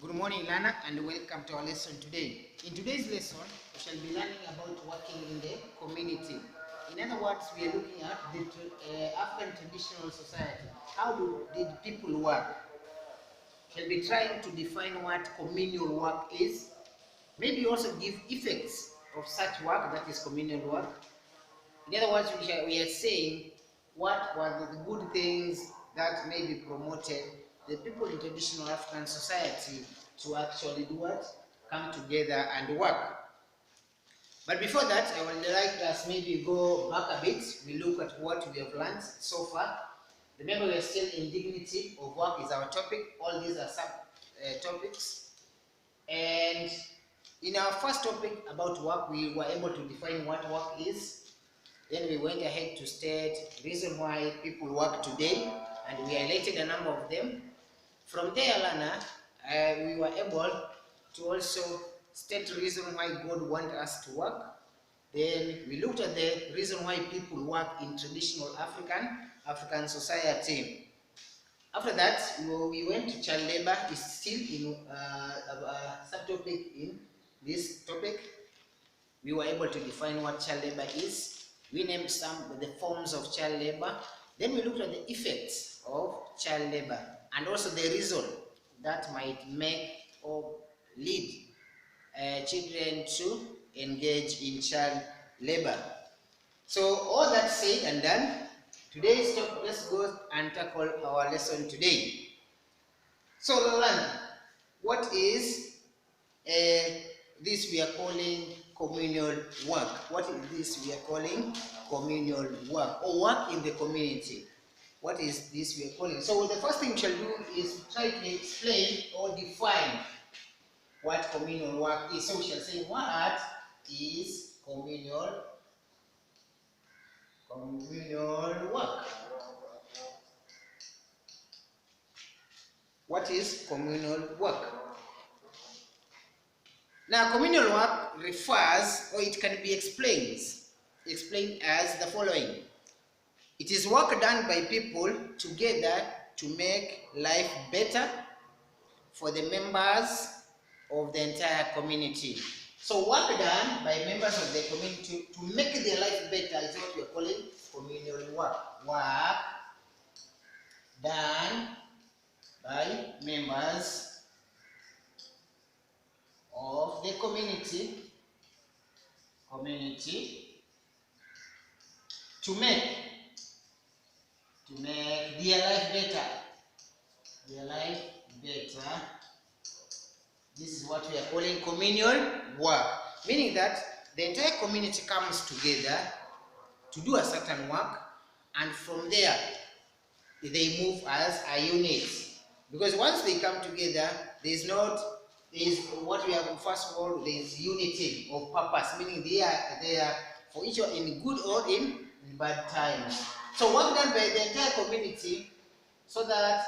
Good morning, Lana, and welcome to our lesson today. In today's lesson, we shall be learning about working in the community. In other words, we are looking at the African traditional society. How did people work? We shall be trying to define what communal work is. Maybe also give effects of such work, that is communal work. In other words, we are saying what were the good things that may be promoted the people in traditional African society to actually do what? Come together and work. But before that, I would like us maybe go back a bit. We look at what we have learned so far. Remember, we are still in dignity of work is our topic. All these are sub-topics. And in our first topic about work, we were able to define what work is. Then we went ahead to state the reason why people work today, and we highlighted a number of them. From there, Lana, we were able to also state the reason why God wants us to work. Then we looked at the reason why people work in traditional African society. After that, we went to child labor. It's still in a subtopic in this topic. We were able to define what child labor is. We named some of the forms of child labor. Then we looked at the effects of child labor and also the reason that might make or lead children to engage in child labor. So all that said and done, today's topic, let's go and tackle our lesson today. So Lana, what is this we are calling communal work? What is this we are calling communal work or work in the community? What is this we are calling? So the first thing we shall do is try to explain or define what communal work is. So we shall say, what is communal work? What is communal work? Now, communal work refers, or it can be explained as the following. It is work done by people together to make life better for the members of the entire community. So work done by members of the community to make their life better is what we are calling communal work. Work done by members of the community to make their life better. This is what we are calling communal work, meaning that the entire community comes together to do a certain work, and from there they move as a unit. Because once they come together, there is what we have. First of all, there is unity of purpose, meaning they are for each other in good or in bad times. So work done by the entire community so that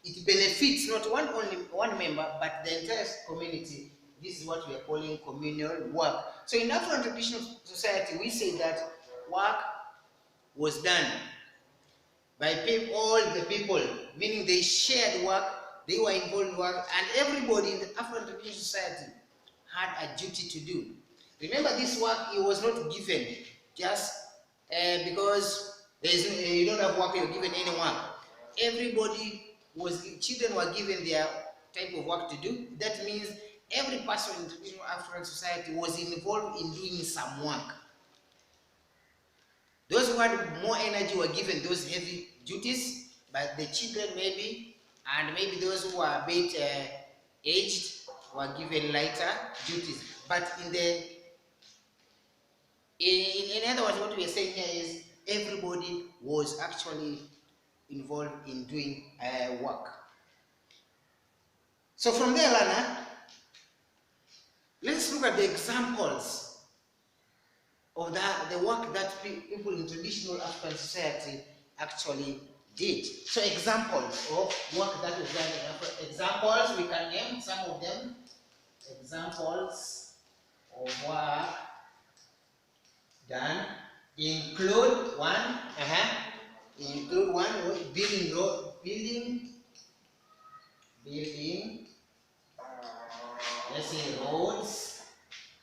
it benefits not only one member but the entire community. This is what we are calling communal work. So in African traditional society, we say that work was done by all the people, meaning they shared work, they were involved in work, and everybody in the African traditional society had a duty to do. Remember, this work, it was not given just because you don't have work, you're given any work. Children were given their type of work to do. That means every person in traditional African society was involved in doing some work. Those who had more energy were given those heavy duties, but the children maybe, and maybe those who are a bit aged were given lighter duties. But in other words, what we are saying here is everybody was actually involved in doing work. So from there, Lana, let's look at the examples of the work that people in traditional African society actually did. So examples of work that was done in Africa. Examples, we can name some of them. Examples of work done include one, building let's say roads.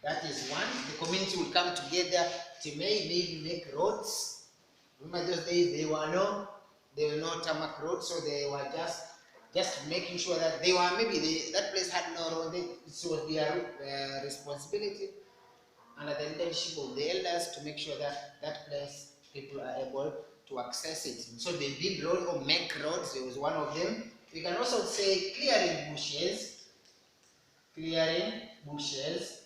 That is one. The community will come together to maybe make roads. Remember those days there were no tarmac roads, so they were just making sure that they were that place had no road. It was their responsibility under the leadership of the elders to make sure that that place people are able to access it. So they build roads or make roads. There was one of them. We can also say clearing bushes. Clearing bushes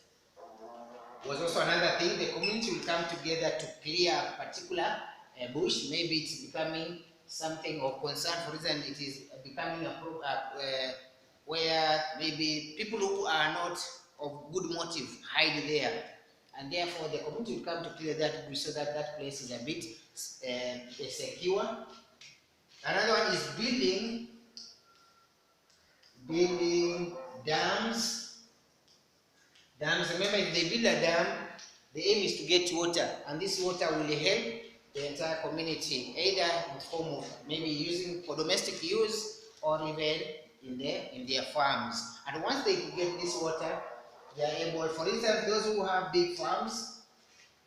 was also another thing. The community will come together to clear a particular bush. Maybe it's becoming something of concern. For example, it is becoming where maybe people who are not of good motive hide there, and therefore the community will come to clear that bush so that that place is a bit secure. Another one is building dams. Dams, remember, if they build a dam, the aim is to get water, and this water will help the entire community, either in the form of maybe using for domestic use or even in their farms. And once they get this water, they are able, for instance, those who have big farms,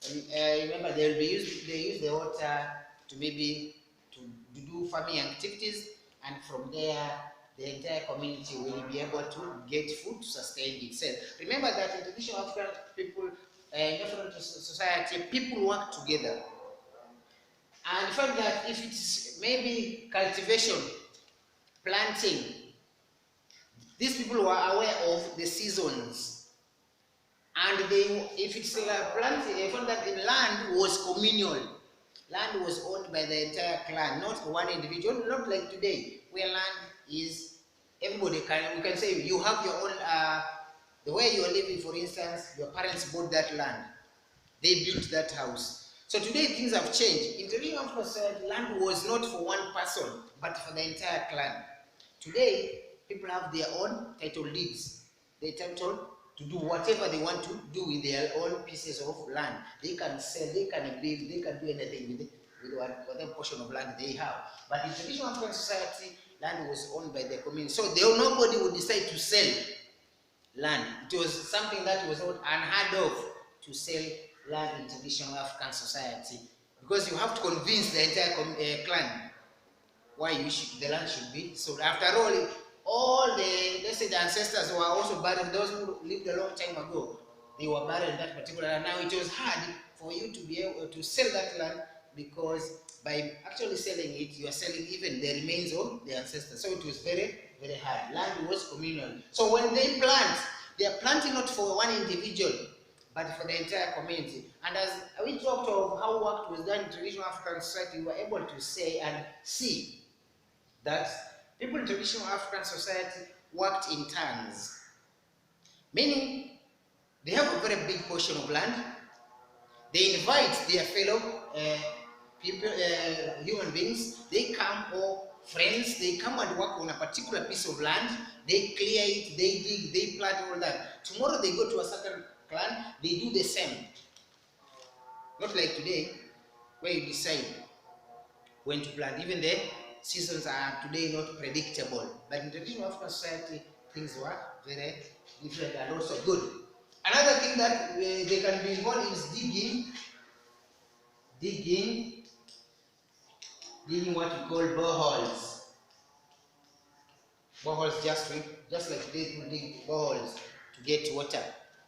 remember they use the water to maybe to do farming activities, and from there the entire community will be able to get food to sustain itself. Remember that in traditional African people, in African society, people work together. And the fact that if it's maybe cultivation, planting, these people were aware of the seasons. And if it's planting, found that the land was communal. Land was owned by the entire clan, not one individual, not like today, where land is everybody we can say you have your own, the way you are living, for instance, your parents bought that land, they built that house. So today things have changed. In traditional society, land was not for one person, but for the entire clan. Today, people have their own title deeds. They title to do whatever they want to do with their own pieces of land. They can sell, they can build, they can do anything with it, with whatever portion of land they have. But in traditional African society, land was owned by the community. So nobody would decide to sell land. It was something that was not unheard of to sell land in traditional African society, because you have to convince the entire clan why the land should be sold. After all the, let's say, the ancestors were also buried. Those who lived a long time ago, they were buried in that particular land. Now it was hard for you to be able to sell that land, because by actually selling it, you are selling even the remains of the ancestors. So it was very, very hard. Land was communal. So when they plant, they are planting not for one individual, but for the entire community. And as we talked of how work was done in traditional African society, we were able to say and see that people in traditional African society worked in turns. Meaning, they have a very big portion of land. They invite their fellow people, human beings. They come, or friends, they come and work on a particular piece of land. They clear it, they dig, they plant, all that. Tomorrow they go to a certain clan, they do the same. Not like today, where you decide when to plant. Even the seasons are today not predictable. But in traditional African society, things were very different and also good. Another thing that they can be involved is digging what we call boreholes. Boreholes, just like today people dig boreholes to get water.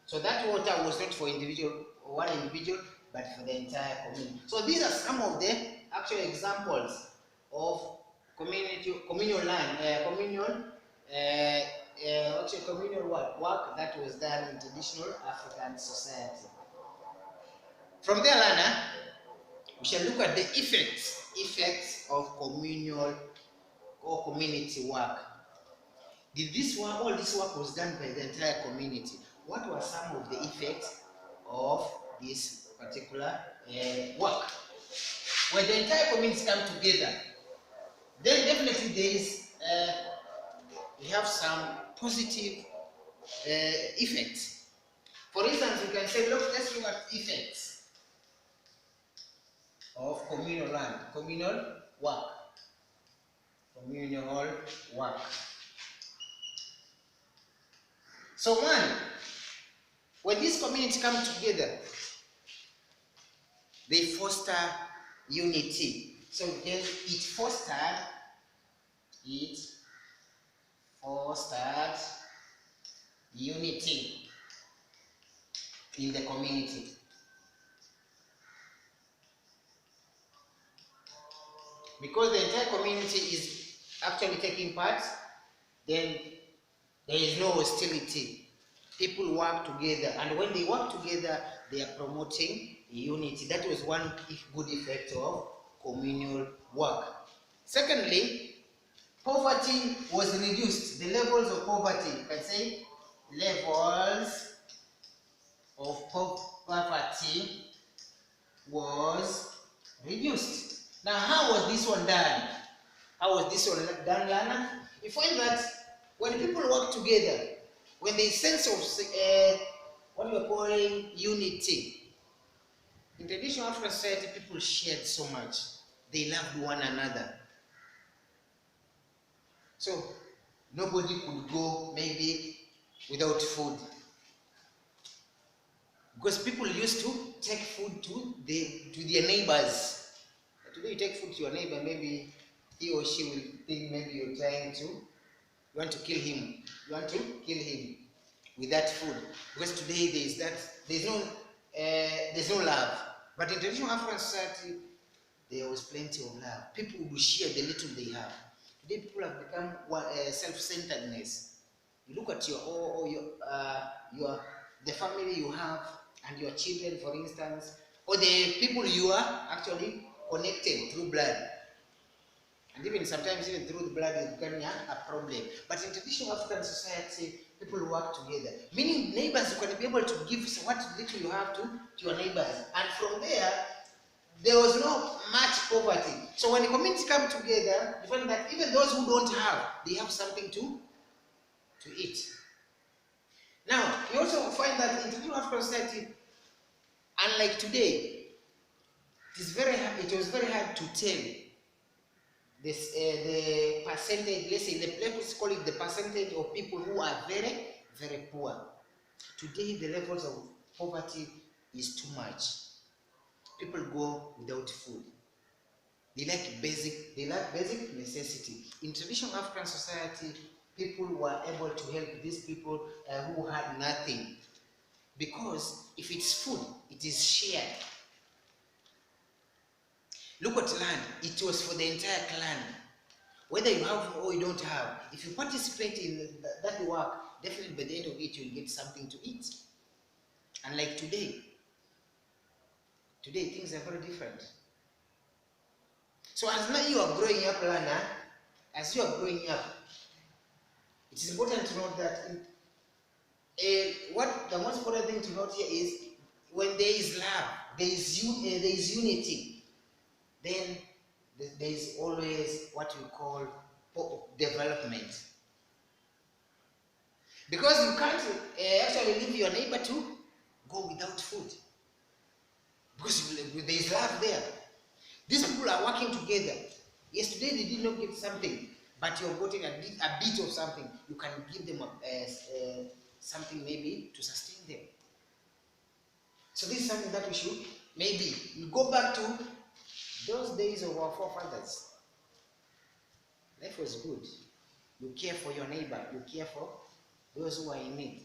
So that water was not for one individual, but for the entire community. So these are some of the actual examples of communal land, communal work that was done in traditional African society. From there, Lana, we shall look at the effects of communal or community work. All this work was done by the entire community. What were some of the effects of this particular work? When the entire community come together, then definitely we have some positive effects. For instance, we can say, let's look at effects of communal work. Communal work. So one, when these communities come together, they foster unity. So then it fostered unity in the community. Because the entire community is actually taking part, then there is no hostility. People work together, and when they work together, they are promoting unity. That was one good effect of communal work. Secondly, poverty was reduced. The levels of poverty, you can say levels of poverty was reduced. Now, how was this one done? How was this one done, Lana? You find that when people work together, when they sense of what we are calling unity, in traditional African society, people shared so much. They loved one another. So nobody could go maybe without food. Because people used to take food to their neighbors. Today you take food to your neighbor, maybe he or she will think maybe you want to kill him. You want to kill him with that food. Because today there's no love. But in traditional African society, there was plenty of love. People would share the little they have. Today people have become self-centeredness. You look at the family you have and your children, for instance, or the people you are actually connected through blood. And even sometimes even through the blood is becoming a problem. But in traditional African society, people work together. Meaning neighbors, you can be able to give what little you have to your neighbors. And from there was no much poverty. So when the community come together, you find that even those who don't have, they have something to eat. Now, you also find that in traditional African society, unlike today, it was very hard to tell this, the percentage, let's say let's call it the percentage of people who are very, very poor. Today, the levels of poverty is too much. People go without food. They lack basic necessity. In traditional African society, people were able to help these people who had nothing. Because if it's food, it is shared. Look at land. It was for the entire clan. Whether you have or you don't have, if you participate in that work, definitely by the end of it, you'll get something to eat. Unlike today things are very different. So as now you are growing up, Lana, as you are growing up, it is important to note that what the most important thing to note here is when there is love, there is unity, then there is always what we call development. Because you can't actually leave your neighbor to go without food. Because there is love there. These people are working together. Yes, today they did not get something, but you're getting a bit of something. You can give them something maybe to sustain them. So this is something that we should maybe go back to those days of our forefathers. Life was good. You care for your neighbor. You care for those who are in need.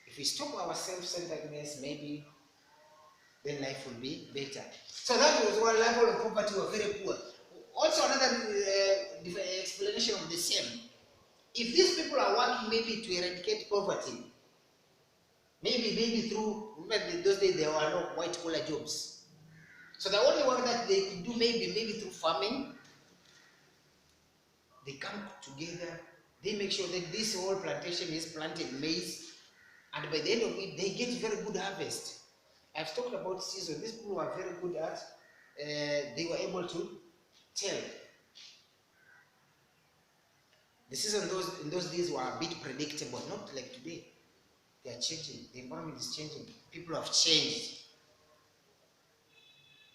If we stop our self-centeredness, maybe then life will be better. So that was one level of poverty were very poor. Also another explanation of the same. If these people are working maybe to eradicate poverty, maybe through, remember those days there were no white collar jobs. So the only work that they could do maybe through farming, they come together, they make sure that this whole plantation is planted maize, and by the end of it, they get very good harvest. I've talked about season. These people were very good at, they were able to tell. The season in those days were a bit predictable, not like today. They are changing. The environment is changing. People have changed.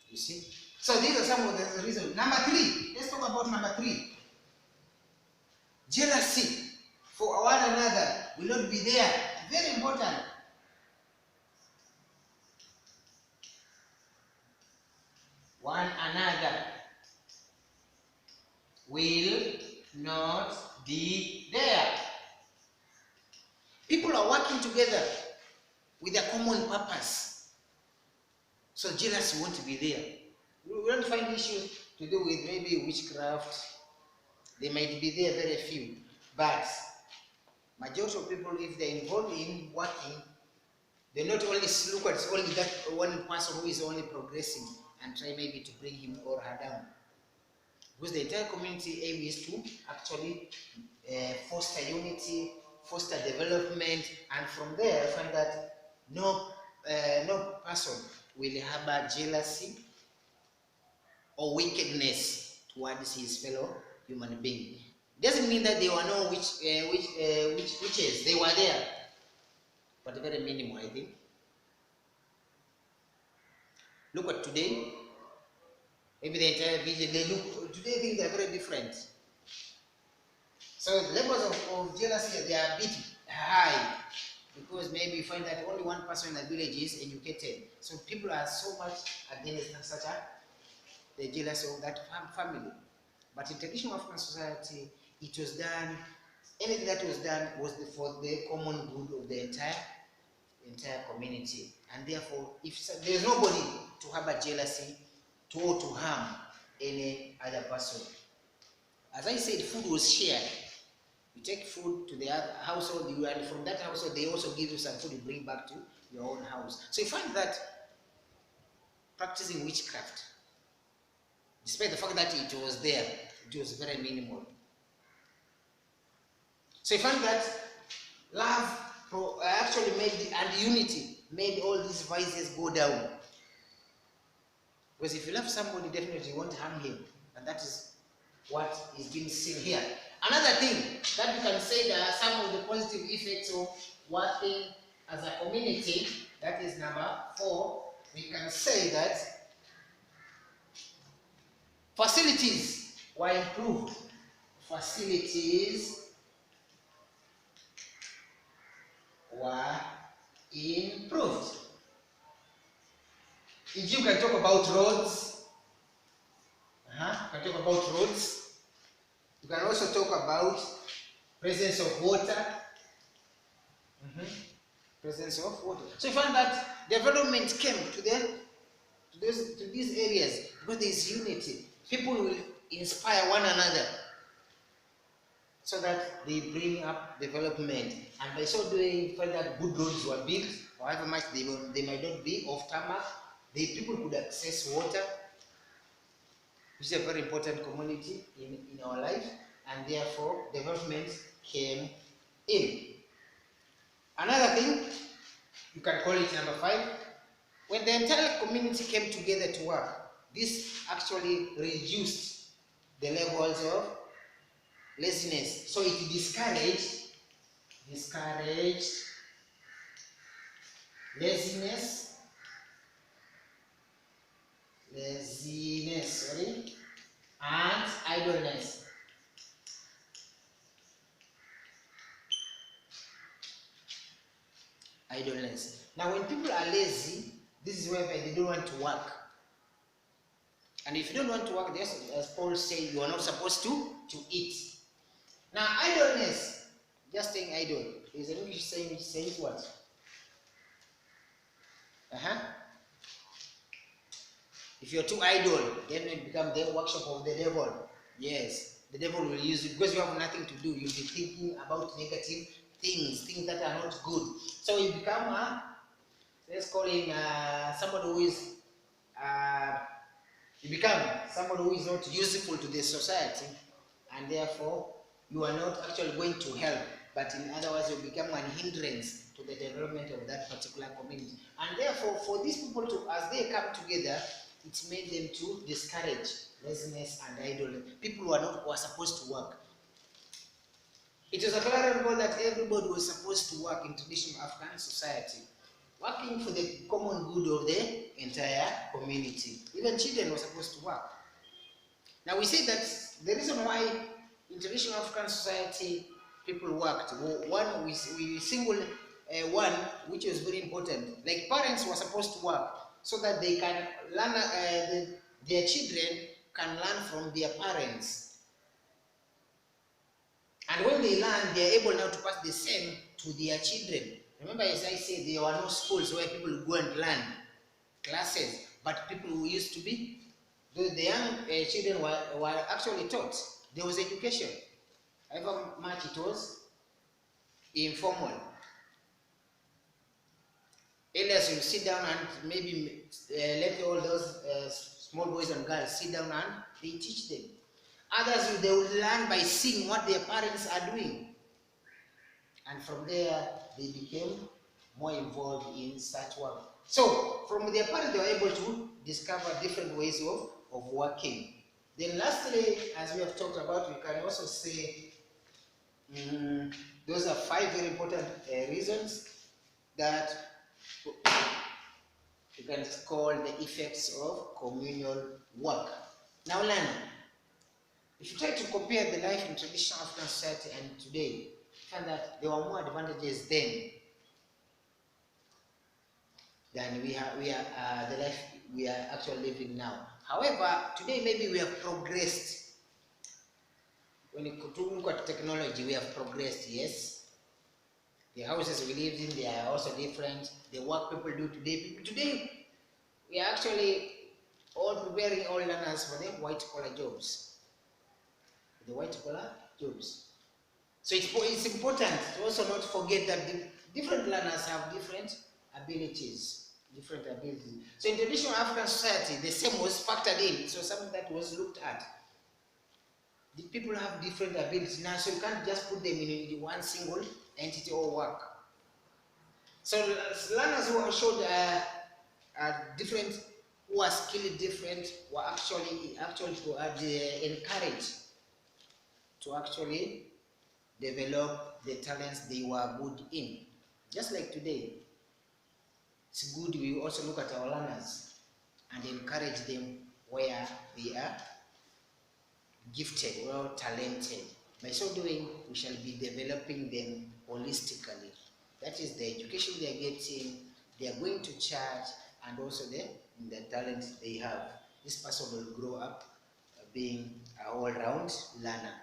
You see? So these are some of the reasons. Number 3. Let's talk about number 3. Jealousy for one another will will not be there. Very important. One another will not be there. People are working together with a common purpose. So jealousy won't be there. We don't find issues to do with maybe witchcraft. They might be there, very few. But majority of people, if they're involved in working, they not only look at only that one person who is only progressing and try maybe to bring him or her down. Because the entire community aim is to actually foster unity, foster development, and from there I find that no person will harbor jealousy or wickedness towards his fellow human being. Doesn't mean that there were no witches. They were there, but very minimal, I think. Look at today. Maybe the entire village, they look today, things are very different. So the levels of jealousy, they are a bit high, because maybe you find that only one person in the village is educated. So people are so much against such the jealousy of that family. But in traditional African society, it was done, anything that was done was for the common good of the entire community. And therefore, if there's nobody to harbor jealousy or to harm any other person. As I said, food was shared. You take food to the other household, and from that household, they also give you some food you bring back to your own house. So you find that practicing witchcraft, despite the fact that it was there, it was very minimal. So you find that love actually and unity made all these vices go down. Because if you love somebody, definitely you won't harm him. And that is what is being seen here. Another thing that we can say, there are some of the positive effects of working as a community. That is number 4. We can say that facilities were improved. Facilities were improved. If you can talk about roads, you can talk about roads. You can also talk about presence of water. Presence of water. So you find that development came to these areas because there is unity. People will inspire one another so that they bring up development. And by so doing, you find that good roads were built, however much they might not be off tarmac. The people could access water, which is a very important commodity in our life, and therefore development came in. Another thing, you can call it number 5, when the entire community came together to work, this actually reduced the levels of laziness. So it discouraged laziness, and idleness. Now when people are lazy, this is whereby they don't want to work. And if you don't want to work, as Paul said, you are not supposed to eat. Now idleness, just staying idle, is an English saying which says what? If you're too idle, then it becomes the workshop of the devil. Yes, the devil will use you because you have nothing to do. You'll be thinking about negative things that are not good. So you become let's call him somebody who is you become somebody who is not useful to the society, and therefore you are not actually going to help, but in other words, you become an hindrance to the development of that particular community. And therefore, for these people to, as they come together, it's made them to discourage laziness and idleness. People who were supposed to work. It was a clear rule that everybody was supposed to work in traditional African society, working for the common good of the entire community. Even children were supposed to work. Now we say that the reason why in traditional African society people worked. One, we singled one which was very important. Like parents were supposed to work so that they can learn, their children can learn from their parents. And when they learn, they are able now to pass the same to their children. Remember, as I said, there were no schools where people go and learn classes, but people who used to be, the young children were actually taught. There was education. However much it was informal. Elders will sit down and maybe let all those small boys and girls sit down and they teach them. Others, they will learn by seeing what their parents are doing. And from there, they became more involved in such work. So, from their parents, they were able to discover different ways of working. Then lastly, as we have talked about, we can also say those are 5 very important reasons that you can call the effects of communal work. Now learn. If you try to compare the life in traditional African society and today, you find that there were more advantages then than the life we are actually living now. However, today maybe we have progressed. When you look at technology, we have progressed, yes. The houses we live in, they are also different. The work people do today, we are actually all preparing all learners for the white-collar jobs. The white-collar jobs. So it's important to also not forget that the different learners have different abilities. So in traditional African society, the same was factored in. So something that was looked at. The people have different abilities now, so you can't just put them in one single entity or work. So learners who showed different, who are skilled different, were actually encouraged to actually develop the talents they were good in. Just like today, it's good we also look at our learners and encourage them where they are gifted, well talented. By so doing, we shall be developing them holistically. That is the education they are getting, they are going to church, and also the talent they have. This person will grow up being an all-round learner.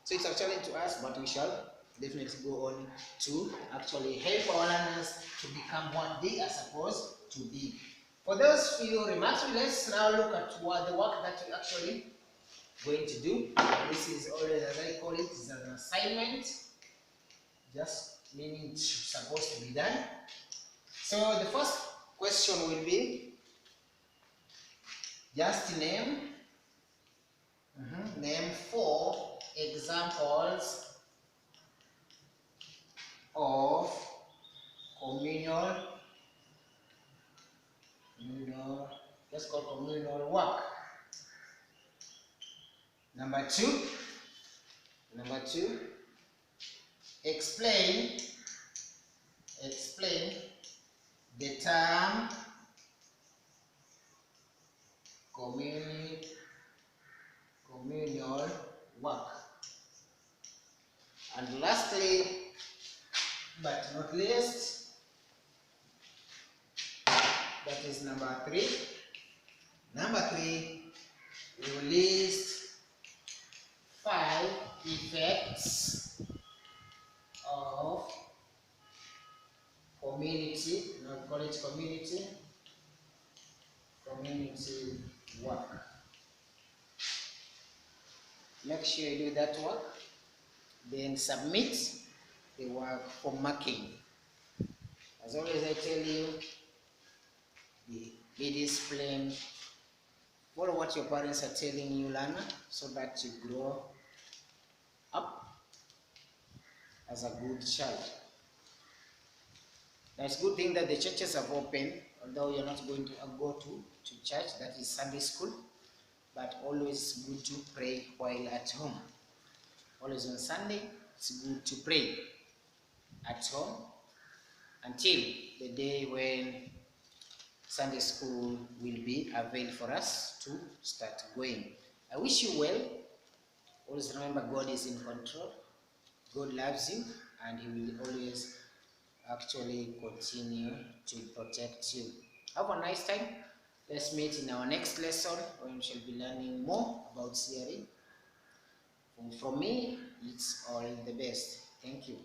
So it's a challenge to us, but we shall definitely go on to actually help our learners to become what they are supposed to be. For those few remarks, let's now look at the work that we actually going to do. This is always, as I call it, is an assignment, just meaning it's supposed to be done. So the first question will be just name 4 examples of communal work. Number two, explain the term communal work. And lastly, but not least, that is number 3. Number 3, we will list 5 effects of community, not call it community work. Make sure you do that work, then submit the work for marking. As always, I tell you, be disciplined. Follow what your parents are telling you, learner, so that you grow up as a good child. Now, it's a good thing that the churches have opened, although you're not going to go to church, that is Sunday school, but always good to pray while at home. Always on Sunday, it's good to pray at home until the day when Sunday school will be available for us to start going. I wish you well. Always remember God is in control. God loves you and He will always actually continue to protect you. Have a nice time. Let's meet in our next lesson when we shall be learning more about CRE. From me, it's all the best. Thank you.